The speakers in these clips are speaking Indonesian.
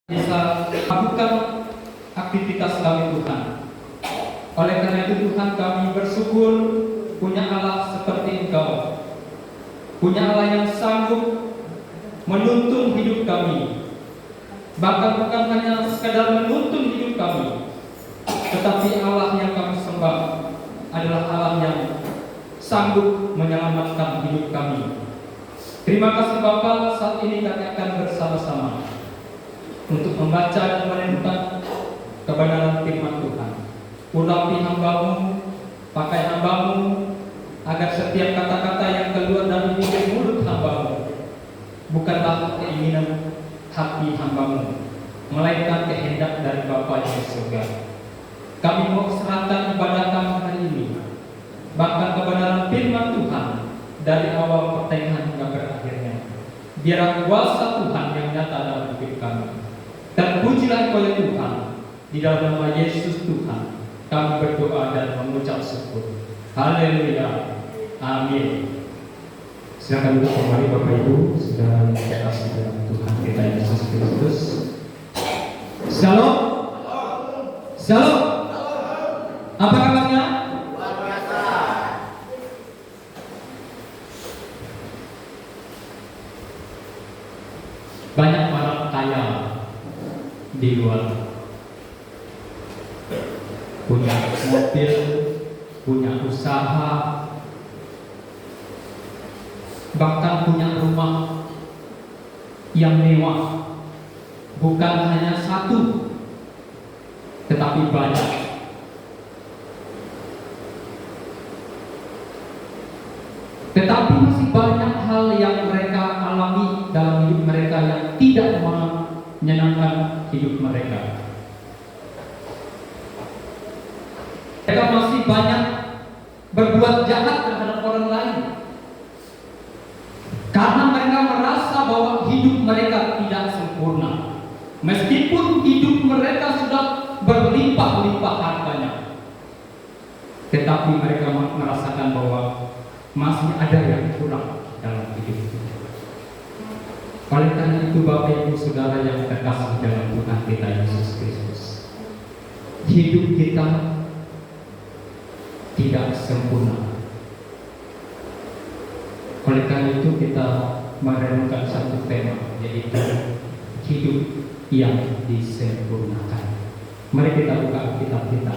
bisa melakukan aktivitas kami Tuhan. Oleh karena itu Tuhan, kami bersyukur punya Allah seperti Engkau, punya Allah yang sanggup menuntun hidup kami. Bahkan bukan hanya sekadar menuntun hidup kami, tetapi Allah yang kami sembah adalah Allah yang sanggup menyelamatkan hidup kami. Terima kasih Bapa, saat ini kami akan bersama-sama untuk membaca dan merenungkan kebenaran firman Tuhan. Urapi hamba-Mu, pakai hamba-Mu, agar setiap kata-kata yang keluar dari bibir mulut hamba-Mu bukanlah keinginan hati hamba-Mu, melainkan kehendak dari Bapa yang di surga. Kami mau serahkan ibadah kami hari ini, bahkan kebenaran firman Tuhan dari awal pertengahan hingga berakhirnya. Biar kuasa Tuhan yang nyata dalam hidup kami. Dan pujilah Engkau ya Tuhan, di dalam nama Yesus Tuhan kami berdoa dan mengucap syukur. Haleluya, amin. Silakan duduk kembali Bapak Ibu, saudara yang dikasihi dalam Tuhan kita Yesus Kristus. Shalom, shalom. Apa kabarnya? Luar biasa. Banyak orang kaya di luar, punya mobil, punya usaha, bahkan punya rumah yang mewah. Bukan hanya satu, tetapi banyak. Tetapi masih banyak hal yang mereka alami dalam hidup mereka yang tidak menyenangkan hidup mereka. Mereka masih banyak berbuat jahat terhadap orang lain, karena mereka merasa bahwa hidup mereka tidak sempurna. Meskipun hidup mereka sudah berlimpah-limpah hartanya, tetapi mereka merasakan bahwa masih ada yang kurang dalam hidup. Oleh karena itu Bapak Ibu Saudara yang terkasih dalam Tuhan kita Yesus Kristus, hidup kita tidak sempurna. Oleh karena itu kita merenungkan satu tema, yaitu hidup yang disempurnakan. Mari kita buka kitab kita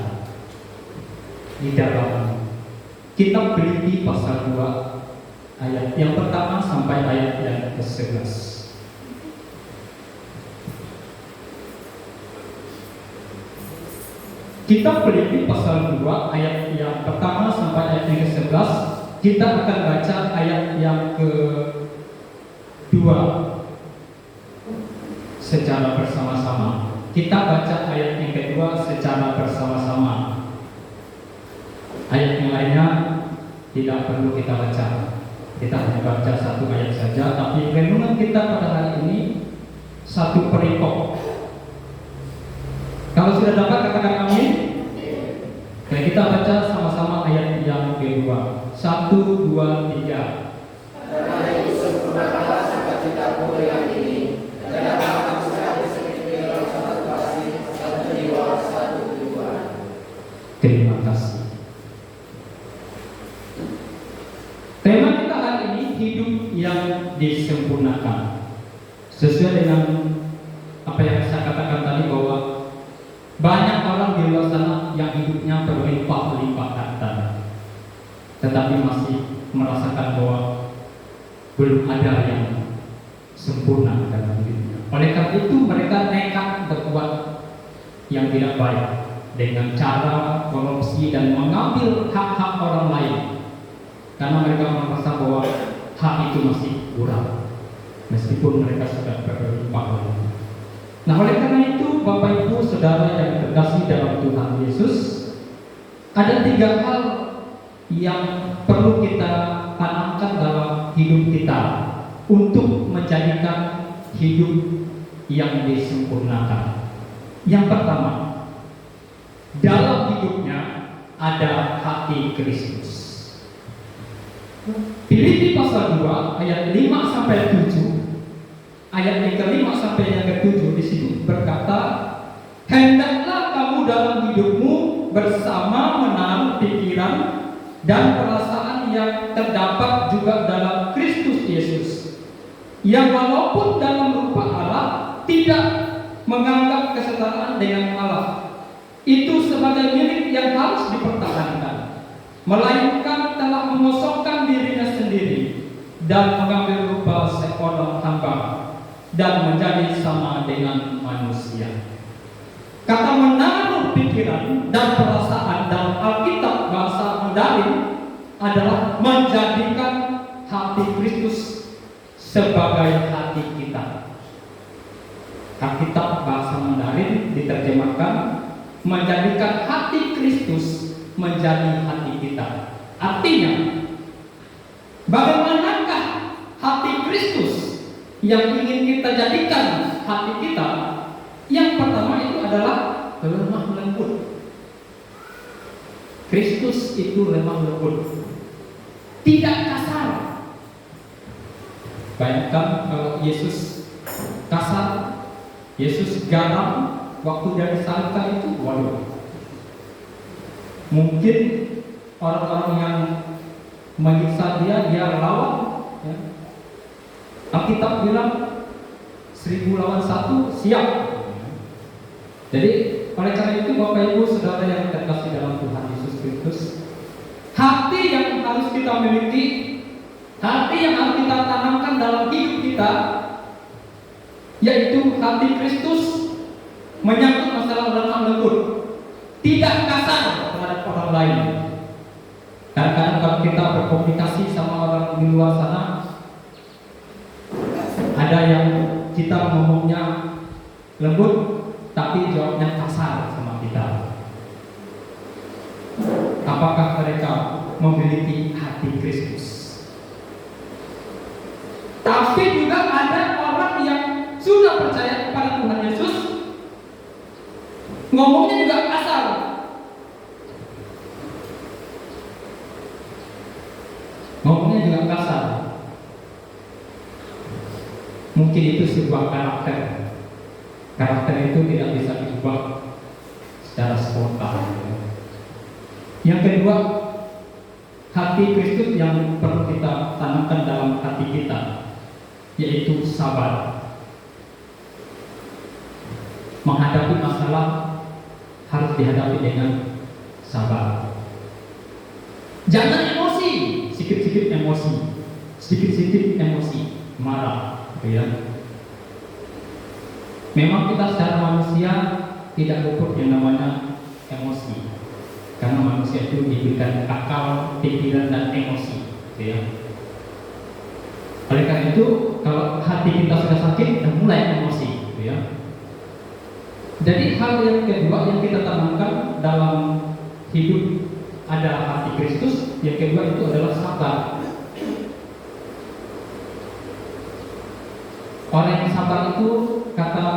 di dalam Kitab Filipi pasal 2 ayat yang pertama sampai ayat yang ke-11. Kitab Filipi pasal 2 ayat yang pertama sampai ayat yang ke-11. Kita akan baca ayat yang ke-2 secara bersama-sama. Kita baca ayat yang kedua secara bersama-sama. Ayat yang lainnya tidak perlu kita baca. Kita hanya baca satu ayat saja. Tapi renungan kita pada hari ini satu perikop. Kalau sudah dapat katakan amin. Oke, kita baca sama-sama ayat yang kedua. 1, 2, 3. Karena itu sempurnakanlah sukacitamu yang ini, dan dapatkan sekali seperti dalam satu kasih, satu jiwa, satu tujuan. Terima kasih. Tema kita hari ini hidup yang disempurnakan. Sesuai dengan apa yang saya katakan tadi, bahwa banyak orang di luar sana yang hidupnya berlimpah-limpah harta, tetapi masih merasakan bahwa belum ada yang sempurna dalam hidupnya. Oleh karena itu mereka nekat berbuat yang tidak baik dengan cara korupsi dan mengambil hak-hak orang lain, karena mereka merasa bahwa hak itu masih kurang, meskipun mereka sudah berlimpah. Nah, oleh karena itu Bapak Ibu Saudara yang terkasih dalam Tuhan Yesus, ada 3 hal yang perlu kita tanamkan dalam hidup kita untuk menjadikan hidup yang disempurnakan. Yang pertama, dalam hidupnya ada hati Kristus. Filipi pasal 2 ayat 5 sampai 7 ayat yang ke-5 sampai yang ke-7 di situ berkata, Hendaklah kamu dalam hidupmu bersama menaruh pikiran dan perasaan yang terdapat juga dalam Kristus Yesus, yang walaupun dalam rupa Allah tidak menganggap kesetaraan dengan Allah itu sebagai milik yang harus dipertahankan, melainkan telah mengosongkan dirinya sendiri dan mengambil rupa seorang hamba dan menjadi sama dengan manusia. Kata menaruh pikiran dan perasaan dalam Alkitab bahasa Mandarin adalah menjadikan hati Kristus sebagai hati kita. Alkitab bahasa Mandarin diterjemahkan menjadikan hati Kristus menjadi hati kita. Artinya, bagaimanakah hati Kristus yang ingin kita jadikan hati kita? Yang pertama itu adalah lemah lembut. Kristus itu lemah lembut, tidak kasar. Bayangkan kalau Yesus kasar, Yesus garam waktu dari salibkan itu, waduh. Mungkin orang-orang yang menyiksa dia lawan. Ya. Alkitab bilang 1000 lawan 1 siap. Jadi oleh karena itu Bapak Ibu Saudara yang terkasih dalam Tuhan Yesus Kristus, hati yang harus kita miliki, hati yang harus kita tanamkan dalam hidup kita, yaitu hati Kristus, menyangkut masalah lemah lembut, tidak kasar terhadap orang lain. Kadang-kadang kalau kita berkomunikasi sama orang di luar sana, ada yang kita ngomongnya lembut tapi jawabnya kasar sama kita. Apakah mereka memiliki hati Kristus? Tapi juga ada orang yang sudah percaya kepada Tuhan Yesus, ngomongnya juga kasar. Ngomongnya juga kasar. Mungkin itu sebuah karakter. Karakter itu tidak bisa diubah secara spontan. Yang kedua, hati Kristus yang perlu kita tanamkan dalam hati kita, yaitu sabar. Menghadapi masalah harus dihadapi dengan sabar. Jangan emosi, sedikit-sedikit emosi, marah, ya. Memang kita secara manusia tidak luput yang namanya emosi, karena manusia itu diberikan akal, pikiran, dan emosi, ya. Oleh karena itu, kalau hati kita sudah sakit, dan mulai emosi, ya. Jadi hal yang kedua yang kita tanamkan dalam hidup adalah hati Kristus. Yang kedua itu adalah sabar. Orang yang sabar itu, kata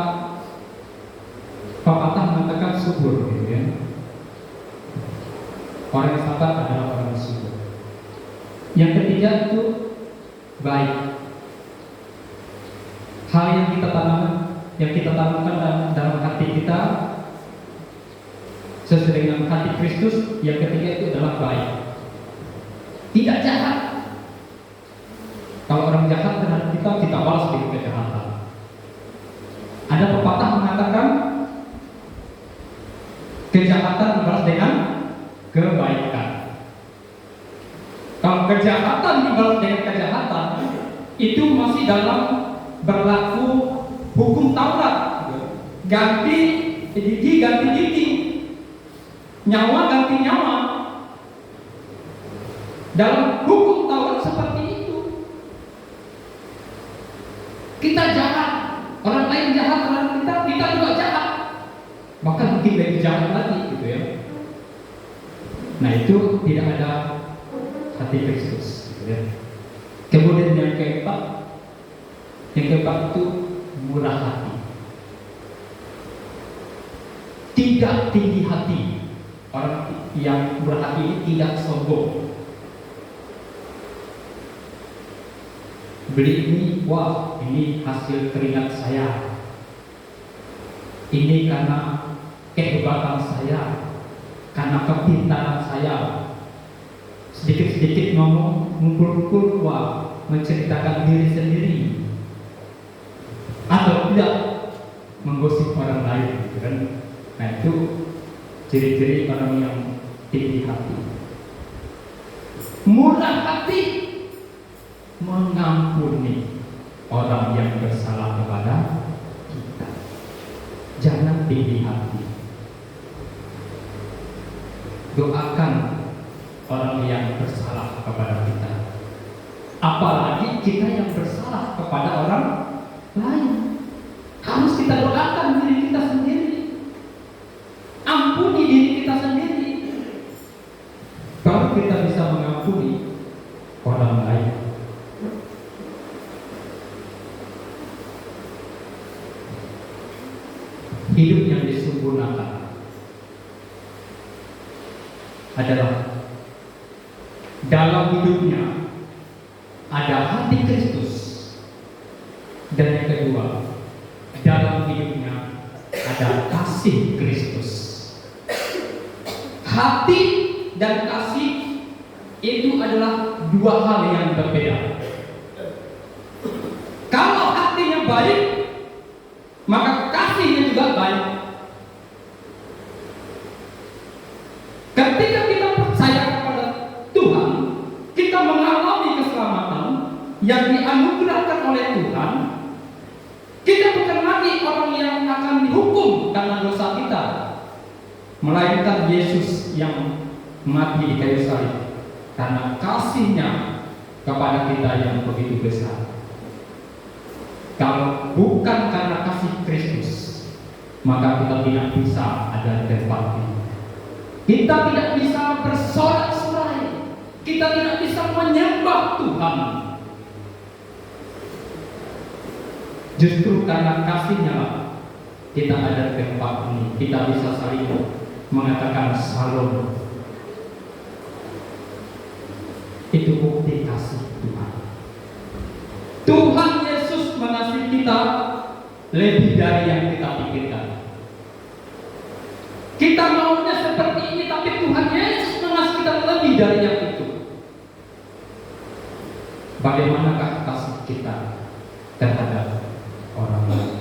pepatah mengatakan subur, gitu ya. Orang yang sabar adalah orang yang subur. Yang ketiga itu baik. Hal yang kita tanamkan dalam hati kita sesuai dengan hati Kristus. Yang ketiga itu adalah baik. Tidak jahat. Kalau orang jahat terhadap kita balas dengan kejahatan. Ada pepatah mengatakan kejahatan dibalas dengan kebaikan. Kalau kejahatan dibalas dengan kejahatan, itu masih dalam berlaku hukum Taurat. Ganti gigi ganti gigi, nyawa ganti nyawa. Dalam hukum Taurat seperti itu. Kita jahat, orang lain jahat terhadap kita juga jahat. Bahkan mungkin lebih jahat lagi, gitu ya. Nah, itu tidak ada hati Kristus, gitu ya. Kemudian yang keempat itu murah hati. Tidak tinggi hati. Orang yang murah hati ini tidak sombong. Beli ini, wah, ini hasil keringat saya. Ini karena kehebatan saya, karena kepintaran saya. Sedikit-sedikit ngomong, ngumpul-ngumpul, wah, menceritakan diri sendiri. Atau tidak, menggosip orang lain, gitu kan? Nah, itu ciri-ciri orang yang tinggi hati. Murah hati, mengampuni orang yang bersalah kepada kita. Jangan tinggi hati. Doakan orang yang bersalah kepada kita. Apalagi kita yang bersalah kepada orang lain. Harus kita doakan diri kita sendiri. Ampuni diri kita sendiri. Baru kita bisa mengampuni orang lain. Hidup yang disempurnakan adalah dalam hidupnya ada hati Kristus, dan yang kedua, dalam hidupnya ada kasih Kristus. Hati dan kasih itu adalah dua hal yang berbeda. Kalau hatinya baik, maka kasihnya juga baik. Ketika kita percaya kepada Tuhan, kita mengalami keselamatan yang dianugerahkan oleh Tuhan. Kita bukan lagi orang yang akan dihukum karena dosa kita, melainkan Yesus yang mati di kayu salib karena kasihnya kepada kita yang begitu besar. Kalau bukan karena kasih Kristus, maka kita tidak bisa ada di tempat ini. Kita tidak bisa bersorak-sorai. Kita tidak bisa menyembah Tuhan. Justru karena kasihnya lah kita ada di tempat ini. Kita bisa saling mengatakan salam. Itu bukti kasih Tuhan. Tuhan Yesus mengasihi kita lebih dari yang kita pikirkan. Kita maunya seperti ini, tapi Tuhan Yesus mengasihi kita lebih dari yang itu. Bagaimanakah kasih kita terhadap orang lain?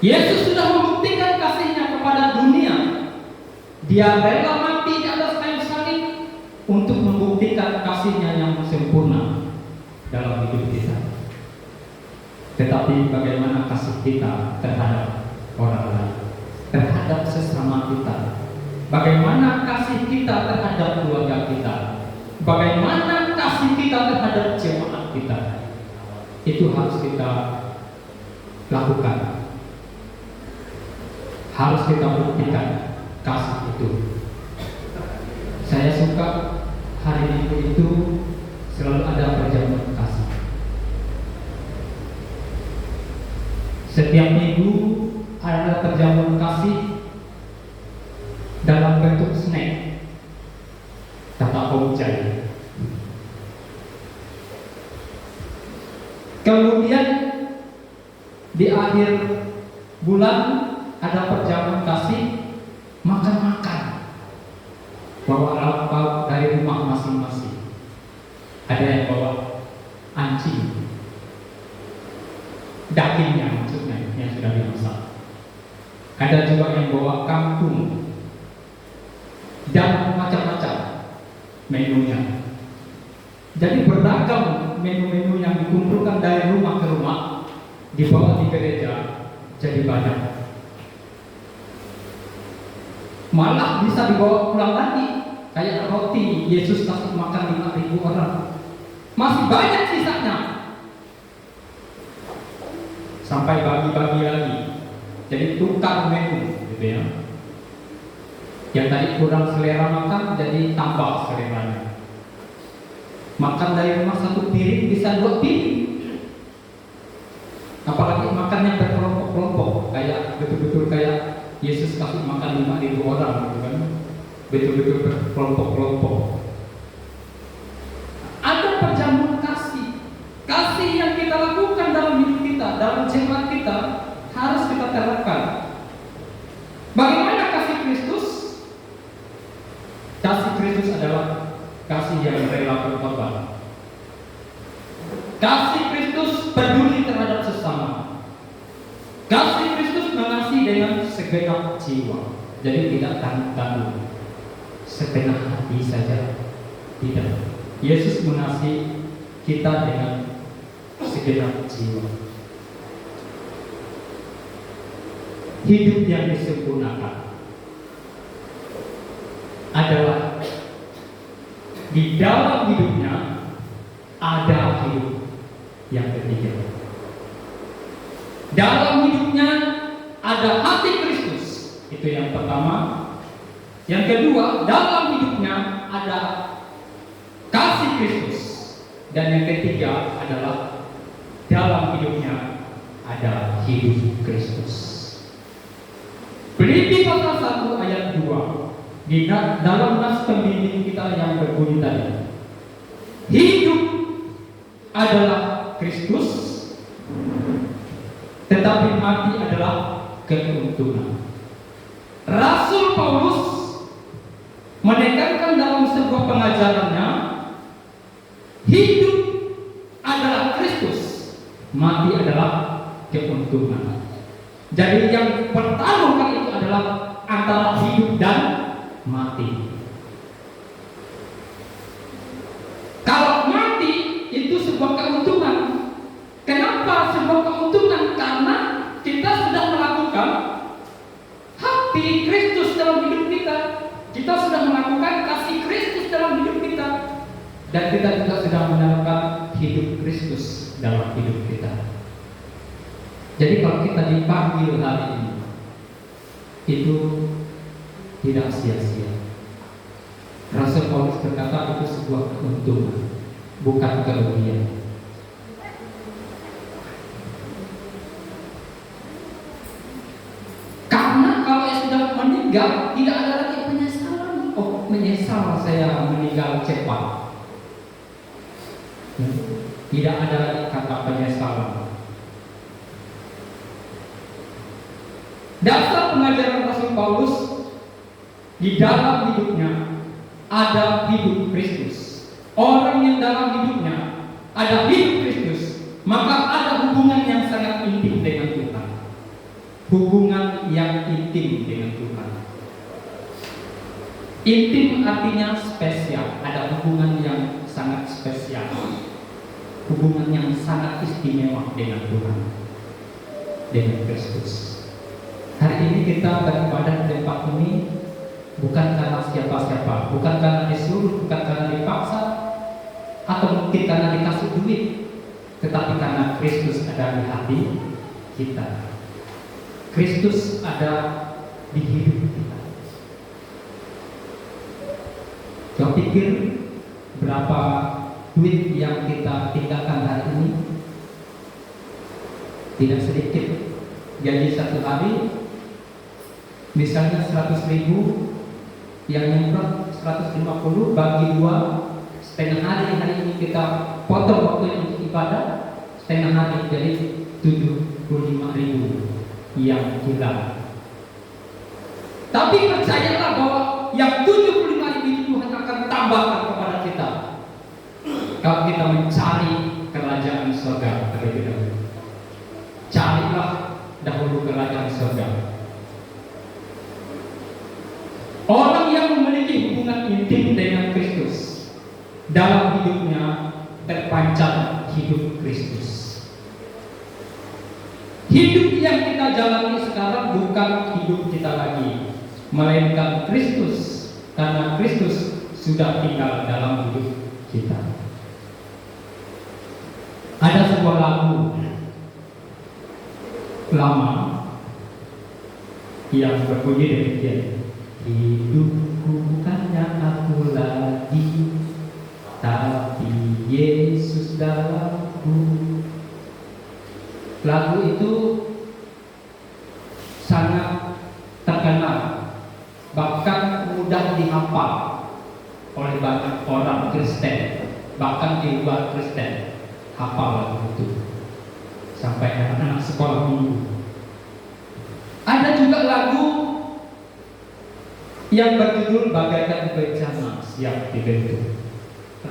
Yesus sudah membuktikan kasihnya kepada dunia. Dia rela mati di atas kayu salib untuk membuktikan kasihnya yang sempurna dalam hidup kita. Tetapi bagaimana kasih kita terhadap orang lain, terhadap sesama kita? Bagaimana kasih kita terhadap keluarga kita? Bagaimana kasih kita terhadap jemaat kita? Itu harus kita lakukan. Harus kita buktikan kasih itu. Saya suka hari Minggu itu selalu ada perjamuan kasih. Setiap minggu ada perjamuan kasih dalam bentuk snack, kata Omjai. Kemudian di akhir bulan ada perjamuan kasih, makan-makan, bawa lauk dari rumah masing-masing. Ada yang bawa anjing, dagingnya maksudnya yang sudah dimasak. Ada juga yang bawa kangkung dan macam-macam menunya. Jadi beragam menu-menu yang dikumpulkan dari rumah ke rumah, dibawa di gereja, jadi banyak. Malah bisa dibawa pulang lagi, kayak roti Yesus kasih makan 5.000 orang. Masih banyak sisanya. Sampai bagi-bagi lagi. Jadi tukar menu, gitu ya. Yang tadi kurang selera makan, jadi tambah seleranya. Makan dari rumah satu piring bisa 2 piring. Apalagi makannya berkelompok-kelompok, kayak betul-betul kayak Yesus kasih makan 5.000 orang, gitu kan? Betul-betul berkelompok-kelompok. Ada perjamuan kasih yang kita lakukan dalam hidup kita, dalam jemaat kita, harus kita terapkan. yang rela berkorban. Kasih Kristus peduli terhadap sesama. Kasih Kristus mengasihi dengan segenap jiwa. Jadi tidak tanggung-tanggung, segenap hati saja. Tidak. Yesus mengasihi kita dengan segenap jiwa. Hidup yang disempurnakan adalah di dalam hidupnya ada hidup yang ketiga. Dalam hidupnya ada hati Kristus, itu yang pertama. Yang kedua, dalam hidupnya ada kasih Kristus. Dan yang ketiga adalah dalam hidupnya ada hidup Kristus. Filipi pasal 1 ayat 2 di dalam nas pembimbing kita yang berbunyi tadi, hidup adalah Kristus, tetapi mati adalah keuntungan. Rasul Paulus menekankan dalam sebuah pengajarannya, hidup adalah Kristus, mati adalah keuntungan. Jadi yang pertarungan itu adalah antara hidup dan mati. Kalau mati itu sebuah keuntungan. Kenapa sebuah keuntungan? Karena kita sudah melakukan hati Kristus dalam hidup kita. Kita sudah melakukan kasih Kristus dalam hidup kita. Dan kita juga sudah menemukan hidup Kristus dalam hidup kita. Jadi kalau kita dipanggil hari ini, itu tidak sia-sia. Rasul Paulus berkata itu sebuah keuntungan, bukan kerugian. Karena kalau sudah meninggal, tidak ada lagi penyesalan. Oh, menyesal saya meninggal cepat. Tidak ada lagi kata penyesalan. Dasar pengajaran Rasul Paulus, di dalam hidupnya ada hidup Kristus. Orang yang dalam hidupnya ada hidup Kristus, maka ada hubungan yang sangat intim dengan Tuhan. Hubungan yang intim dengan Tuhan. Intim artinya spesial. Ada hubungan yang sangat spesial, hubungan yang sangat istimewa dengan Tuhan, dengan Kristus. Hari ini kita beribadah di tempat ini bukan karena siapa-siapa, bukan karena disuruh, bukan karena dipaksa, atau mungkin karena dikasih duit, tetapi karena Kristus ada di hati kita. Kristus ada di hidup kita. Coba pikir berapa duit yang kita tinggalkan hari ini. Tidak sedikit. Gaji satu hari misalnya 100.000, yang nyemprot 150, bagi 2, setengah hari ini kita potong waktu untuk ibadah, setengah hari jadi 75.000 yang hilang. Tapi percayalah bahwa yang 75.000 itu Tuhan akan tambahkan kepada kita kalau kita mencari kerajaan surga terlebih dahulu. Carilah dahulu kerajaan surga. Orang yang memiliki hubungan intim dengan Kristus, dalam hidupnya terpancar hidup Kristus. Hidup yang kita jalani sekarang bukan hidup kita lagi, melainkan Kristus, karena Kristus sudah tinggal dalam hidup kita. Ada sebuah lagu lama yang berbunyi demikian, hidupku bukannya aku lagi, tapi Yesus dalamku. Lagu itu sangat terkenal, bahkan mudah dihafal oleh banyak orang Kristen, bahkan di luar Kristen hafal lagu itu, sampai anak-anak sekolah minggu. Ada juga lagu yang berjudul Bagaikan Bencana Siap Dibentuk.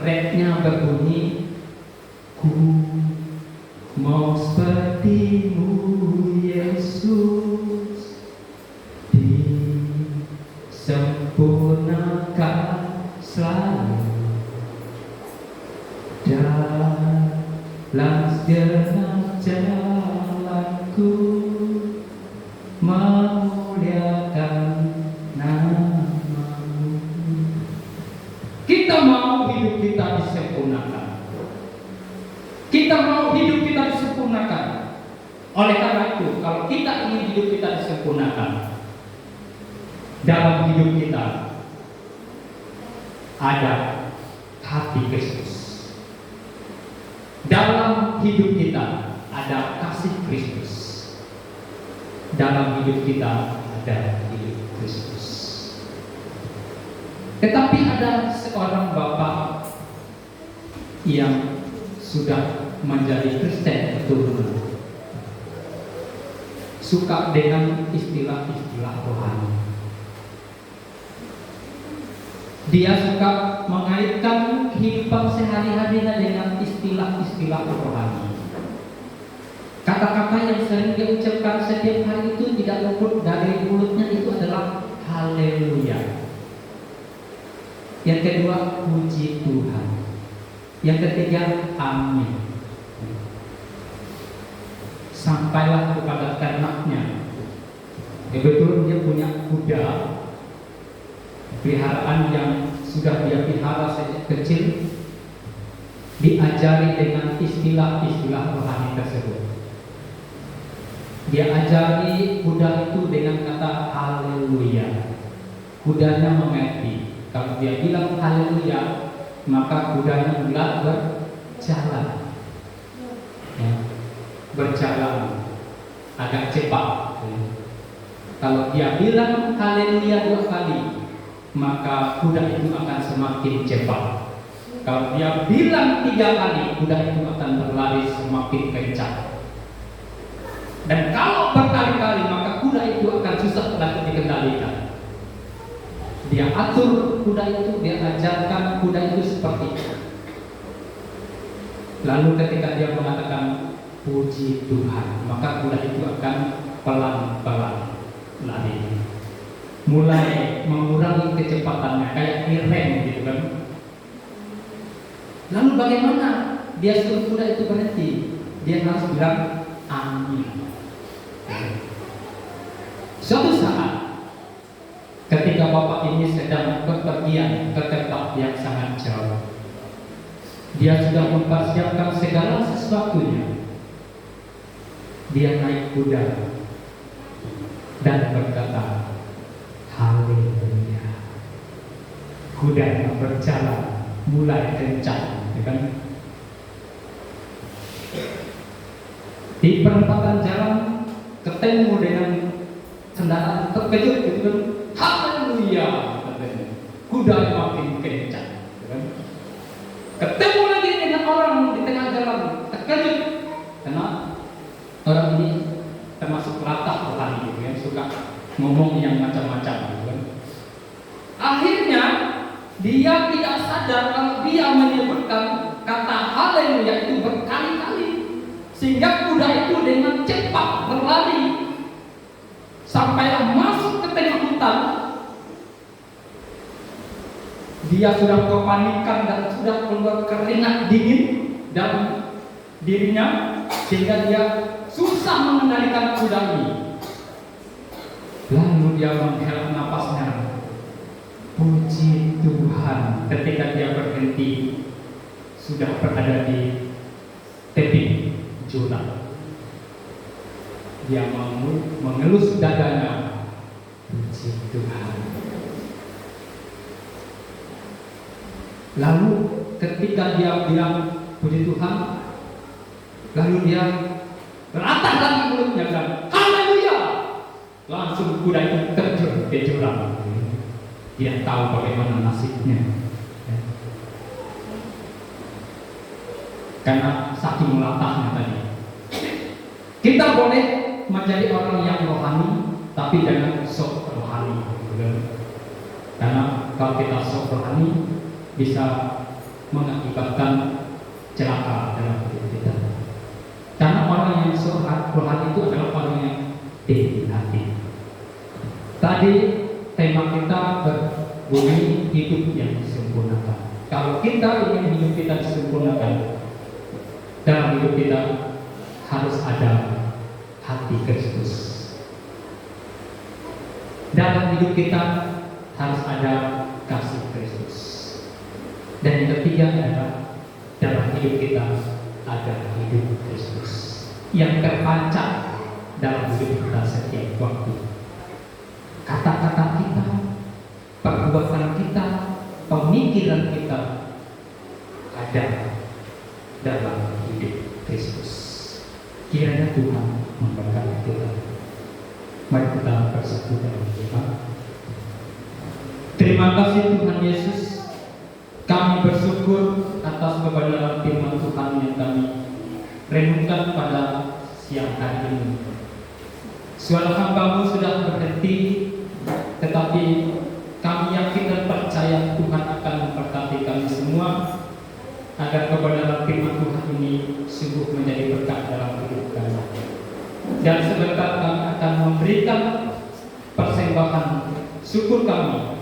Refnya berbunyi, ku mau sepertimu Yesus, disempurnakan selalu dalam segenap jalanku, memuliakan nama-Mu. Kita mau hidup kita disempurnakan. Kita mau hidup kita disempurnakan. Oleh karena itu, kalau kita ingin hidup kita disempurnakan, dalam hidup kita ada hati Kristus. Dalam hidup kita ada kasih Kristus. Dalam hidup kita ada hidup Kristus. Tetapi ada seorang bapak yang sudah menjadi Kristen keturunan, suka dengan istilah-istilah rohani. Dia suka mengaitkan kehidupan sehari-harinya dengan istilah-istilah rohani. Kata-kata yang sering dia ucapkan setiap hari itu tidak luput dari mulutnya itu adalah haleluya. Yang kedua, puji Tuhan. Yang ketiga, amin. Sampailah kepada ternaknya. Kebetulan dia punya kuda peliharaan yang sudah dia pelihara sejak kecil, diajari dengan istilah-istilah rohani tersebut. Dia ajari kuda itu dengan kata haleluya. Kudanya mengerti. Kalau dia bilang haleluya, maka kudanya mulai berjalan. Ya, berjalan agak cepat. Kalau dia bilang haleluya 2 kali, maka kuda itu akan semakin cepat. Kalau dia bilang 3 kali, kuda itu akan berlari semakin kencang. Dan kalau berkali-kali, maka kuda itu akan susah lagi dikendalikan. Dia atur kuda itu, dia ajarkan kuda itu seperti itu. Lalu ketika dia mengatakan puji Tuhan, maka kuda itu akan pelan-pelan lari, mulai mengurangi kecepatannya, kayak direm gitu kan. Lalu bagaimana dia suruh kuda itu berhenti? Dia harus bilang amin. Suatu saat ketika bapak ini sedang bepergian ke tempat yang sangat jauh, dia sudah mempersiapkan segala sesuatunya. Dia naik kuda dan berkata haleluya. Kuda berjalan mulai kencang, kan? Di perempatan jalan ketemu dengan kendaraan terkejut, gitu kan? Haleluya, katanya. Kuda makin kencang, kan? Ketemu lagi dengan orang di tengah jalan, terkejut karena orang ini termasuk latah rohani, gitu, yang suka ngomong yang macam-macam, gitu kan? Akhirnya dia tidak sadar kalau dia menyebutkan kata haleluya itu berkali-kali, sehingga kuda itu dengan cepat berlari sampai masuk ke tengah hutan. Dia sudah kepanikan dan sudah keluar keringat dingin dalam dirinya, sehingga dia susah mengendalikan kuda ini. Lalu dia menghela napasnya, puji Tuhan. Ketika dia berhenti, sudah berada di tepi jurang. Dia mengelus dadanya, puji Tuhan. Lalu ketika dia bilang puji Tuhan, lalu dia beratah lagi mulutnya dan haleluya. Langsung kuda itu terjun ke jurang. Dia tahu bagaimana nasibnya, karena saking melatahnya tadi. Kita boleh menjadi orang yang rohani, tapi jangan sok rohani. Karena kalau kita sok rohani, bisa mengakibatkan celaka dalam hidup kita. Karena orang yang rohani itu adalah orang yang tinggi hati. Tadi tema kita berbunyi hidup yang disempurnakan. Kalau kita ingin hidup kita disempurnakan, dalam hidup kita harus ada hati Kristus. Dalam hidup kita harus ada kasih Kristus. Dan yang ketiga adalah dalam hidup kita ada hidup Kristus yang terpancar dalam hidup kita setiap waktu. Kata-kata kita, perbuatan kita, pemikiran kita ada dalam hidup Kristus. Kiranya Tuhan memberkati kita. Mari kita bersatu dalam doa. Terima kasih Tuhan Yesus. Kami bersyukur atas kebenaran firman Tuhan yang kami renungkan pada siang hari ini. Suara hamba-Mu sudah berhenti, tetapi kami yakin dan percaya Tuhan akan memberkati kami semua agar kebenaran firman Tuhan ini sungguh menjadi berkat dalam hidup kami. Dan sebentar kami akan memberikan persembahan syukur kami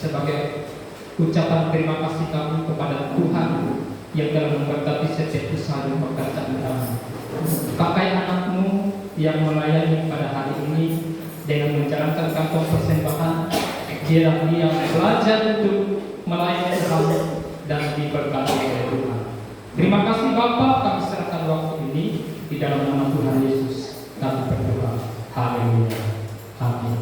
sebagai ucapan terima kasih kami kepada Tuhan yang telah memberkati setiap usaha dan pekerjaan kami. Pakai anak-Mu yang melayani pada hari ini dengan menjalankan kantong persembahan, biarlah dia belajar untuk melayani Tuhan dan diberkati oleh Tuhan. Terima kasih Bapa, kami serahkan waktu ini di dalam nama Tuhan Yesus kami berdoa. Haleluya. Amin.